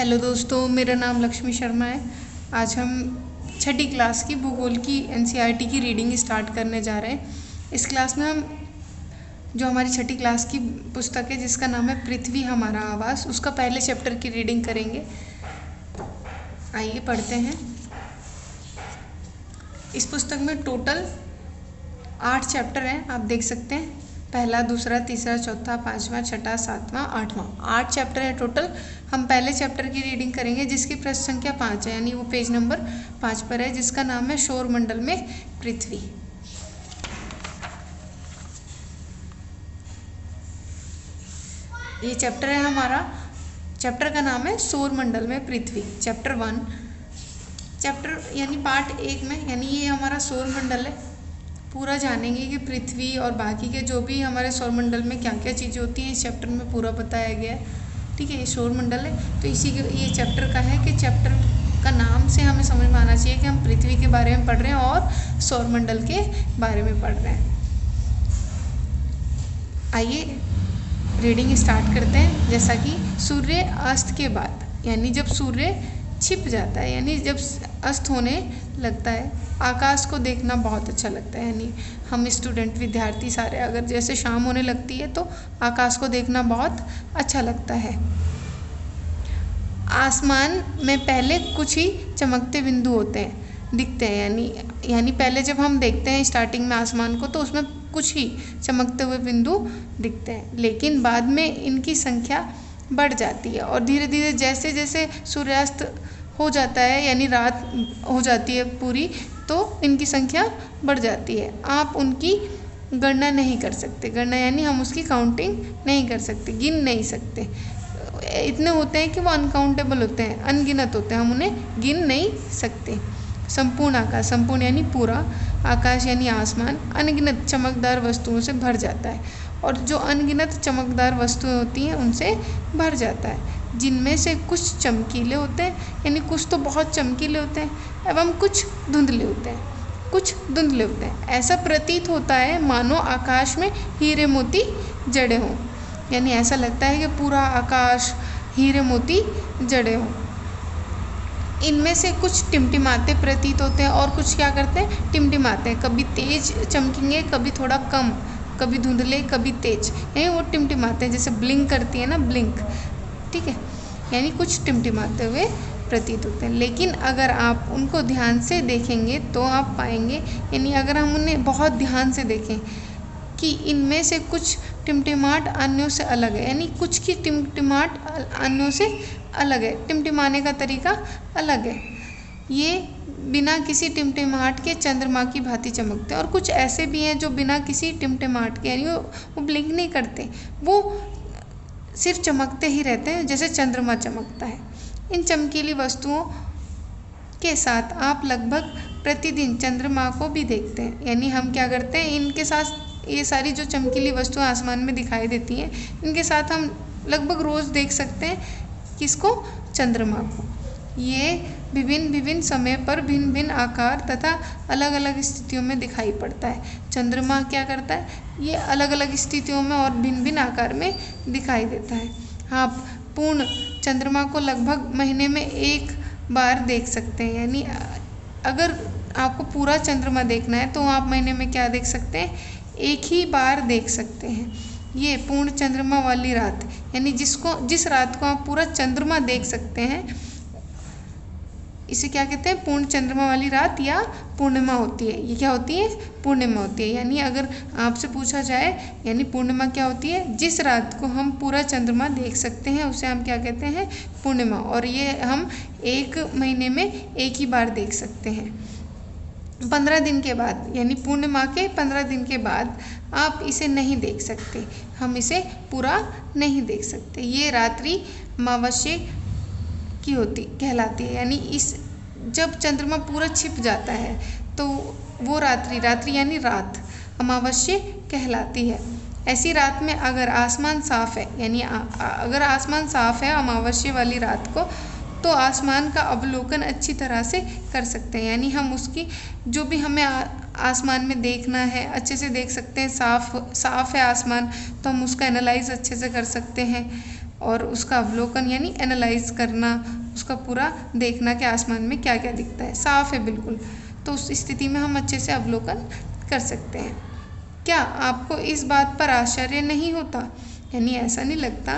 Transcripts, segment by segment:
Hello दोस्तों, मेरा नाम लक्ष्मी शर्मा है। आज हम छठी क्लास की भूगोल की एनसीईआरटी की रीडिंग स्टार्ट करने जा रहे हैं। इस क्लास में हम जो हमारी छठी क्लास की पुस्तक है जिसका नाम है पृथ्वी हमारा आवास, उसका पहले चैप्टर की रीडिंग करेंगे। आइए पढ़ते हैं। इस पुस्तक में टोटल 8 चैप्टर हैं, आप देख सकते हैं। पहला, दूसरा, तीसरा, चौथा, पांचवा, छठा, सातवां, आठवां, 8 चैप्टर है टोटल। हम पहले चैप्टर की रीडिंग करेंगे जिसकी पृष्ठ संख्या 5 है, यानी वो पेज नंबर 5 पर है, जिसका नाम है सौरमंडल में पृथ्वी। ये चैप्टर है हमारा। चैप्टर का नाम है सौरमंडल में पृथ्वी, चैप्टर 1। चैप्टर यानी पार्ट 1 में, यानी ये हमारा सौरमंडल है। पूरा जानेंगे कि पृथ्वी और बाकी के जो भी हमारे सौरमंडल में क्या क्या चीज़ें होती हैं, इस चैप्टर में पूरा बताया गया है। ठीक है, ये सौरमंडल है, तो इसी के ये चैप्टर का है कि चैप्टर का नाम से हमें समझ में आना चाहिए कि हम पृथ्वी के बारे में पढ़ रहे हैं और सौरमंडल के बारे में पढ़ रहे हैं। आइए रीडिंग स्टार्ट करते हैं। जैसा कि सूर्य अस्त के बाद, यानी जब सूर्य छिप जाता है, यानी जब अस्त होने लगता है, आकाश को देखना बहुत अच्छा लगता है। यानी हम स्टूडेंट, विद्यार्थी सारे, अगर जैसे शाम होने लगती है तो आकाश को देखना बहुत अच्छा लगता है। आसमान में पहले कुछ ही चमकते बिंदु होते हैं, दिखते हैं। यानी पहले जब हम देखते हैं स्टार्टिंग में आसमान को तो उसमें कुछ ही चमकते हुए बिंदु दिखते हैं, लेकिन बाद में इनकी संख्या बढ़ जाती है और धीरे धीरे जैसे जैसे सूर्यास्त हो जाता है, यानी रात हो जाती है पूरी, तो इनकी संख्या बढ़ जाती है। आप उनकी गणना नहीं कर सकते। गणना यानी हम उसकी काउंटिंग नहीं कर सकते, गिन नहीं सकते। इतने होते हैं कि वो अनकाउंटेबल होते हैं, अनगिनत होते हैं, हम उन्हें गिन नहीं सकते। संपूर्ण आकाश, संपूर्ण यानी पूरा, आकाश यानी आसमान अनगिनत चमकदार वस्तुओं से भर जाता है, और जो अनगिनत चमकदार वस्तुएं होती हैं उनसे भर जाता है, जिनमें से कुछ चमकीले होते हैं, यानी कुछ तो बहुत चमकीले होते हैं, एवं कुछ धुंधले होते हैं, कुछ धुंधले होते हैं। ऐसा प्रतीत होता है मानो आकाश में हीरे मोती जड़े हों, यानी ऐसा लगता है कि पूरा आकाश हीरे मोती जड़े हों। इनमें से कुछ टिमटिमाते प्रतीत होते हैं और कुछ क्या करते हैं, टिमटिमाते हैं। कभी तेज चमकेंगे, कभी थोड़ा कम, कभी धुंधले, कभी तेज, यानी वो टिमटिमाते हैं, जैसे ब्लिंक करती है ना, ब्लिंक। ठीक है, यानी कुछ टिमटिमाते हुए प्रतीत होते हैं। लेकिन अगर आप उनको ध्यान से देखेंगे तो आप पाएंगे, यानी अगर हम उन्हें बहुत ध्यान से देखें, कि इनमें से कुछ टिमटिमाहट अन्यों से अलग है, यानी कुछ की टिमटिमाहट अन्यों से अलग है, टिमटिमाने का तरीका अलग है। ये बिना किसी टिमटिमाहट के चंद्रमा की भांति चमकते हैं, और कुछ ऐसे भी हैं जो बिना किसी टिमटिमाहट के, यानी वो ब्लिंक नहीं करते, वो सिर्फ चमकते ही रहते हैं, जैसे चंद्रमा चमकता है। इन चमकीली वस्तुओं के साथ आप लगभग प्रतिदिन चंद्रमा को भी देखते हैं, यानी हम क्या करते हैं, इनके साथ, ये सारी जो चमकीली वस्तुएं आसमान में दिखाई देती हैं, इनके साथ हम लगभग रोज़ देख सकते हैं, किसको, चंद्रमा को। ये विभिन्न विभिन्न समय पर भिन्न भिन्न आकार तथा अलग अलग स्थितियों में दिखाई पड़ता है। चंद्रमा क्या करता है, ये अलग अलग स्थितियों में और भिन्न भिन्न आकार में दिखाई देता है। आप पूर्ण चंद्रमा को लगभग महीने में 1 बार देख सकते हैं, यानी अगर आपको पूरा चंद्रमा देखना है तो आप महीने में क्या देख सकते हैं, 1 ही बार देख सकते हैं। ये पूर्ण चंद्रमा वाली रात, यानी जिस रात को आप पूरा चंद्रमा देख सकते हैं, इसे क्या कहते हैं, पूर्ण चंद्रमा वाली रात या पूर्णिमा होती है। ये क्या होती है, पूर्णिमा होती है। यानी अगर आपसे पूछा जाए, यानी पूर्णिमा क्या होती है, जिस रात को हम पूरा चंद्रमा देख सकते हैं उसे हम क्या कहते हैं, पूर्णिमा। और ये हम 1 महीने में 1 ही बार देख सकते हैं। 15 दिन के बाद, यानी पूर्णिमा के 15 दिन के बाद आप इसे नहीं देख सकते, हम इसे पूरा नहीं देख सकते। ये रात्रि अमावस्या की कहलाती है, यानी जब चंद्रमा पूरा छिप जाता है तो वो रात्रि यानी रात, अमावस्या कहलाती है। ऐसी रात में अगर आसमान साफ है, यानी अगर आसमान साफ है अमावस्या वाली रात को, तो आसमान का अवलोकन अच्छी तरह से कर सकते हैं, यानी हम उसकी जो भी हमें आसमान में देखना है अच्छे से देख सकते हैं। साफ है आसमान तो हम उसका एनालाइज अच्छे से कर सकते हैं। और उसका अवलोकन यानी एनालाइज करना, उसका पूरा देखना कि आसमान में क्या क्या दिखता है, साफ है बिल्कुल, तो उस स्थिति में हम अच्छे से अवलोकन कर सकते हैं। क्या आपको इस बात पर आश्चर्य नहीं होता, यानी ऐसा नहीं लगता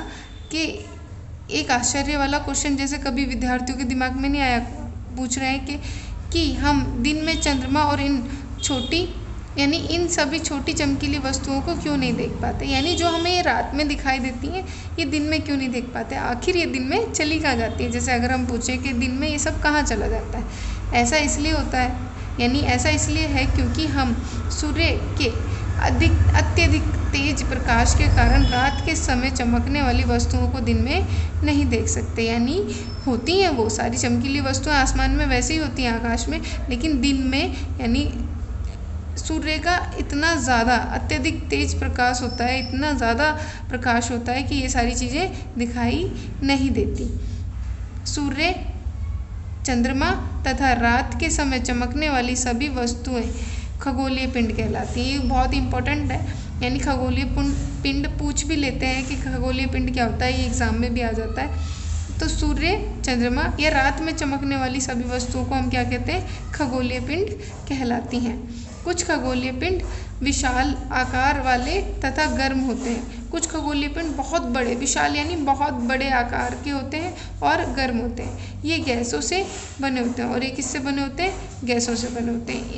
कि एक आश्चर्य वाला क्वेश्चन जैसे कभी विद्यार्थियों के दिमाग में नहीं आया, पूछ रहे हैं कि हम दिन में चंद्रमा और इन सभी छोटी चमकीली वस्तुओं को क्यों नहीं देख पाते, यानी जो हमें ये रात में दिखाई देती हैं ये दिन में क्यों नहीं देख पाते, आखिर ये दिन में चली कहाँ जाती है। जैसे अगर हम पूछें कि दिन में ये सब कहाँ चला जाता है, ऐसा इसलिए होता है, यानी ऐसा इसलिए है क्योंकि हम सूर्य के अत्यधिक तेज प्रकाश के कारण रात के समय चमकने वाली वस्तुओं को दिन में नहीं देख सकते। यानी होती हैं वो सारी चमकीली वस्तुएं आसमान में वैसे ही होती हैं आकाश में, लेकिन दिन में यानी सूर्य का इतना ज़्यादा अत्यधिक तेज प्रकाश होता है, इतना ज़्यादा प्रकाश होता है कि ये सारी चीज़ें दिखाई नहीं देती। सूर्य, चंद्रमा तथा रात के समय चमकने वाली सभी वस्तुएं खगोलीय पिंड कहलाती हैं। ये बहुत इंपॉर्टेंट है, यानी खगोलीय पिंड पूछ भी लेते हैं कि खगोलीय पिंड क्या होता है, ये एग्जाम में भी आ जाता है। तो सूर्य, चंद्रमा या रात में चमकने वाली सभी वस्तुओं को हम क्या कहते हैं, खगोलीय पिंड कहलाती हैं। कुछ खगोलीय पिंड विशाल आकार वाले तथा गर्म होते हैं। कुछ खगोलीय पिंड बहुत बड़े, विशाल यानी बहुत बड़े आकार के होते हैं और गर्म होते हैं। ये गैसों से बने होते हैं और ये किससे बने होते हैं, गैसों से बने होते हैं।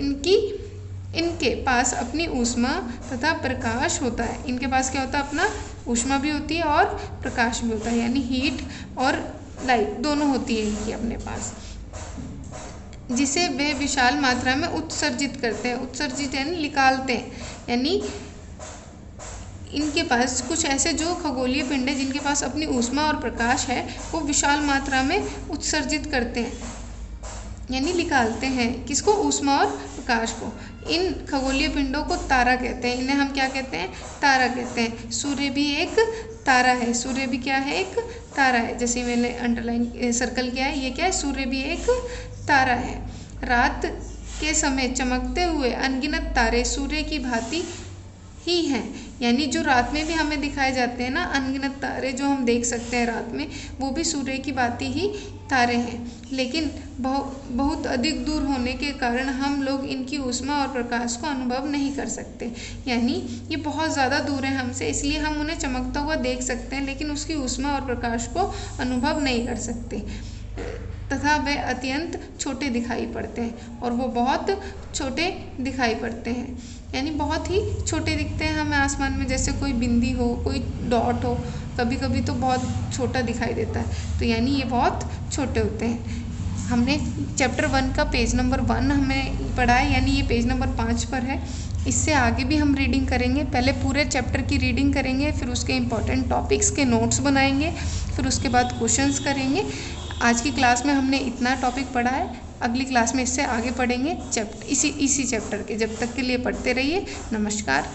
इनके पास अपनी ऊष्मा तथा प्रकाश होता है। इनके पास क्या होता है, अपना ऊष्मा भी होती है और प्रकाश भी होता है, यानी हीट और लाइट दोनों होती है इनकी अपने पास, जिसे वे विशाल मात्रा में उत्सर्जित करते हैं। उत्सर्जित यानी निकालते हैं, यानी इनके पास कुछ ऐसे जो खगोलीय पिंड है जिनके पास अपनी ऊष्मा और प्रकाश है, वो विशाल मात्रा में उत्सर्जित करते हैं, यानी निकालते हैं किसको, ऊष्मा और प्रकाश को। इन खगोलीय पिंडों को तारा कहते हैं। इन्हें हम क्या कहते हैं, तारा कहते हैं। सूर्य भी एक तारा है, सूर्य भी क्या है, एक तारा है। जैसे मैंने अंडरलाइन सर्कल किया है, ये क्या है, सूर्य भी एक तारा है। रात के समय चमकते हुए अनगिनत तारे सूर्य की भांति ही हैं, यानी जो रात में भी हमें दिखाए जाते हैं ना, अनगिनत तारे जो हम देख सकते हैं रात में, वो भी सूर्य की भांति ही तारे हैं, लेकिन बहुत अधिक दूर होने के कारण हम लोग इनकी ऊष्मा और प्रकाश को अनुभव नहीं कर सकते। यानी ये बहुत ज़्यादा दूर है हमसे, इसलिए हम उन्हें चमकता हुआ देख सकते हैं, लेकिन उसकी ऊष्मा और प्रकाश को अनुभव नहीं कर सकते तथा वे अत्यंत छोटे दिखाई पड़ते हैं, और वो बहुत छोटे दिखाई पड़ते हैं, यानी बहुत ही छोटे दिखते हैं हमें आसमान में, जैसे कोई बिंदी हो, कोई डॉट हो, कभी कभी तो बहुत छोटा दिखाई देता है, तो यानी ये बहुत छोटे होते हैं। हमने चैप्टर 1 का पेज नंबर 1 हमें पढ़ा है, यानी ये पेज नंबर 5 पर है। इससे आगे भी हम रीडिंग करेंगे, पहले पूरे चैप्टर की रीडिंग करेंगे, फिर उसके इम्पॉर्टेंट टॉपिक्स के नोट्स बनाएंगे, फिर उसके बाद क्वेश्चंस करेंगे। आज की क्लास में हमने इतना टॉपिक पढ़ा है, अगली क्लास में इससे आगे पढ़ेंगे इसी चैप्टर के। जब तक के लिए पढ़ते रहिए। नमस्कार।